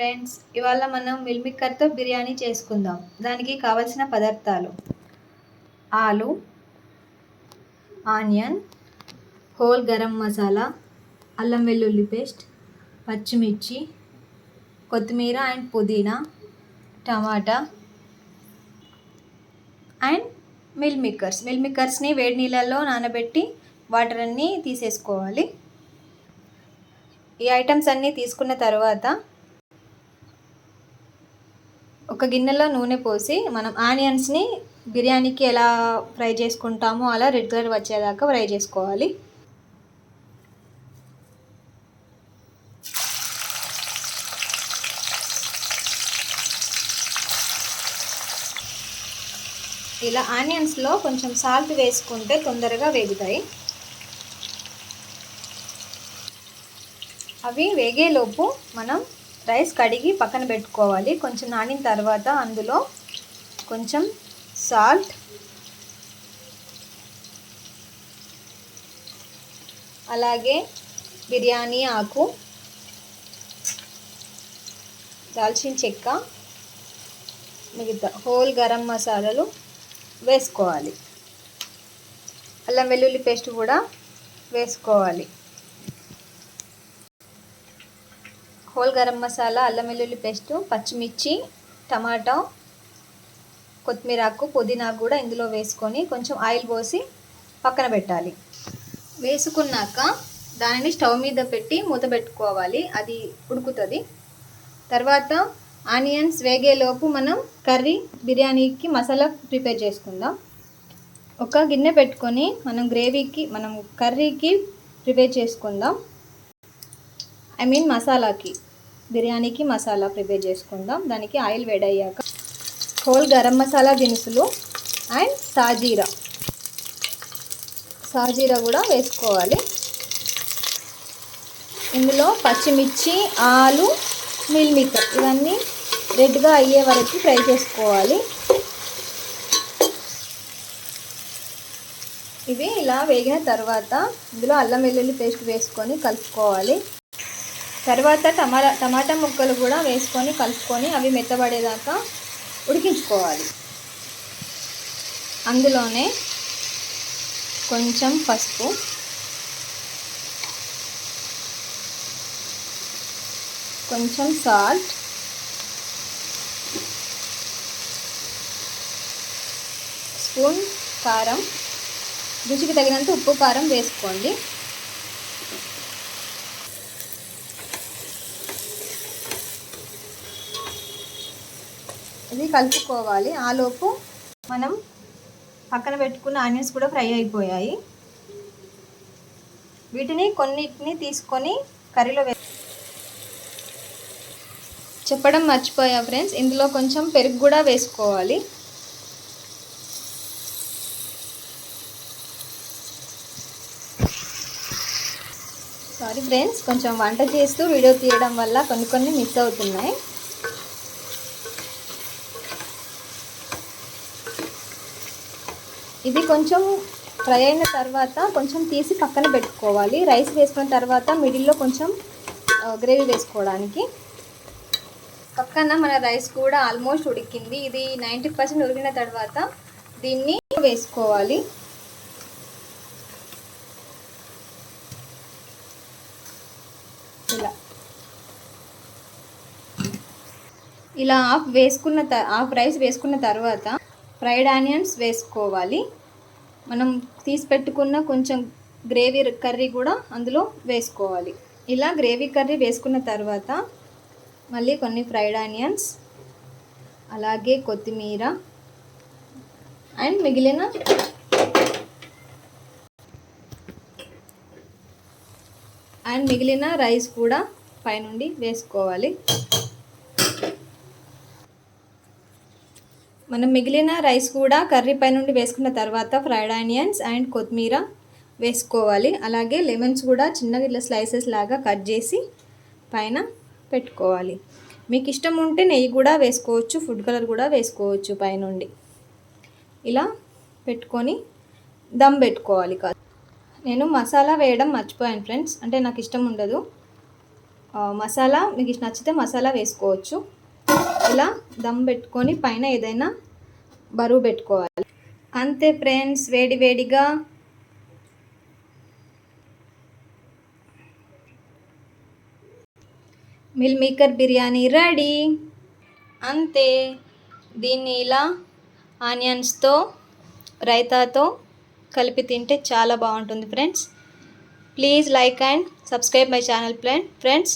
Friends, ఇవాళ మనం mill మేకర్తో biryani చేసుకుందాం. దానికి కావలసిన పదార్థాలు: ఆలు, ఆనియన్, హోల్ గరం మసాలా, అల్లం వెల్లుల్లి పేస్ట్, పచ్చిమిర్చి, కొత్తిమీర అండ్ పుదీనా, టమాటా అండ్ మిల్ మేకర్స్ని వేడి నీళ్ళల్లో నానబెట్టి వాటర్ అన్నీ తీసేసుకోవాలి. ఈ ఐటమ్స్ అన్నీ తీసుకున్న తర్వాత ఒక గిన్నెలో నూనె పోసి మనం ఆనియన్స్ని బిర్యానీకి ఎలా ఫ్రై చేసుకుంటామో అలా రెడ్ కలర్ వచ్చేదాకా ఫ్రై చేసుకోవాలి. ఇలా ఆనియన్స్లో కొంచెం సాల్ట్ వేసుకుంటే తొందరగా వేగుతాయి. అవి వేగేలోపు మనం రైస్ కడిగి పక్కన పెట్టుకోవాలి. కొంచెం నానిన తర్వాత అందులో కొంచెం సాల్ట్, అలాగే బిర్యానీ ఆకు, దాల్చిన చెక్క, మిగతా హోల్ గరం మసాలాలు వేసుకోవాలి. అల్లం వెల్లుల్లి పేస్ట్ కూడా వేసుకోవాలి. హోల్ గరం మసాలా, అల్లం వెల్లుల్లి పేస్టు, పచ్చిమిర్చి, టమాటా, కొత్తిమీరాకు, పుదీనాకు కూడా ఇందులో వేసుకొని కొంచెం ఆయిల్ పోసి పక్కన పెట్టాలి. వేసుకున్నాక దానిని స్టవ్ మీద పెట్టి మూత పెట్టుకోవాలి. అది ఉడుకుతుంది. తర్వాత ఆనియన్స్ వేగేలోపు మనం బిర్యానీకి మసాలా ప్రిపేర్ చేసుకుందాం. ఒక గిన్నె పెట్టుకొని మనం కర్రీకి ప్రిపేర్ చేసుకుందాం. మసాలాకి, బిర్యానీకి మసాలా ప్రిపేర్ చేసుకుందాం. దానికి ఆయిల్ వేడయ్యాక హోల్ గరం మసాలా దినుసులు అండ్ సాజీరా కూడా వేసుకోవాలి. ఇందులో పచ్చిమిర్చి, ఆలు, మిల్ మేకర్ ఇవన్నీ రెడ్గా అయ్యే వరకు ఫ్రై చేసుకోవాలి. ఇవి ఇలా వేగిన తర్వాత ఇందులో అల్లం వెల్లుల్లి పేస్ట్ వేసుకొని కలుపుకోవాలి. తర్వాత టమాటా ముక్కలు కూడా వేసుకొని కలుపుకొని అవి మెత్తబడేదాకా ఉడికించుకోవాలి. అందులోనే కొంచెం పసుపు, కొంచెం సాల్ట్, స్పూన్ కారం, రుచికి తగినంత ఉప్పు కారం వేసుకోండి. ఇది కలుపుకోవాలి. ఆలోపు మనం పక్కన పెట్టుకున్న ఆనియన్స్ కూడా ఫ్రై అయిపోయాయి. వీటిని కొన్నిటిని తీసుకొని కర్రీలో చెప్పడం మర్చిపోయా ఫ్రెండ్స్, ఇందులో కొంచెం పెరుగు కూడా వేసుకోవాలి. సారీ ఫ్రెండ్స్, కొంచెం వంట చేస్తూ వీడియో తీయడం వల్ల కొన్ని మిస్ అవుతున్నాయి. ఇది కొంచెం ఫ్రై అయిన తర్వాత కొంచెం తీసి పక్కన పెట్టుకోవాలి. రైస్ వేసుకున్న తర్వాత మిడిల్లో కొంచెం గ్రేవీ వేసుకోవడానికి. పక్కన మన రైస్ కూడా ఆల్మోస్ట్ ఉడికింది. ఇది 90% ఉడికిన తర్వాత దీన్ని వేసుకోవాలి. ఇలా హాఫ్ రైస్ వేసుకున్న తర్వాత ఫ్రైడ్ ఆనియన్స్ వేసుకోవాలి. మనం తీసి పెట్టుకున్న కొంచెం గ్రేవీ కర్రీ కూడా అందులో వేసుకోవాలి. ఇలా గ్రేవీ కర్రీ వేసుకున్న తర్వాత మళ్ళీ కొన్ని ఫ్రైడ్ ఆనియన్స్, అలాగే కొత్తిమీర అండ్ మిగిలిన రైస్ కూడా పైనుండి వేసుకోవాలి. మనం మిగిలిన రైస్ కూడా కర్రీ పై నుండి వేసుకున్న తర్వాత ఫ్రైడ్ ఆనియన్స్ అండ్ కొత్తిమీర వేసుకోవాలి. అలాగే లెమన్స్ కూడా చిన్నగా ఇట్లా స్లైసెస్ లాగా కట్ చేసి పైన పెట్టుకోవాలి. మీకు ఇష్టం ఉంటే నెయ్యి కూడా వేసుకోవచ్చు, ఫుడ్ కలర్ కూడా వేసుకోవచ్చు పైనుండి. ఇలా పెట్టుకొని దమ్ పెట్టుకోవాలి. నేను మసాలా వేయడం మర్చిపోయాను ఫ్రెండ్స్, అంటే నాకు ఇష్టం ఉండదు. మసాలా మీకు నచ్చితే మసాలా వేసుకోవచ్చు. ఇలా దమ్ పెట్టుకొని పైన ఏదైనా బరువు పెట్టుకోవాలి. అంతే ఫ్రెండ్స్, వేడి వేడిగా మిల్ మేకర్ బిర్యానీ రెడీ. అంతే, దీన్ని ఇలా ఆనియన్స్తో రైతాతో కలిపి తింటే చాలా బాగుంటుంది friends. Please like and subscribe my channel friends.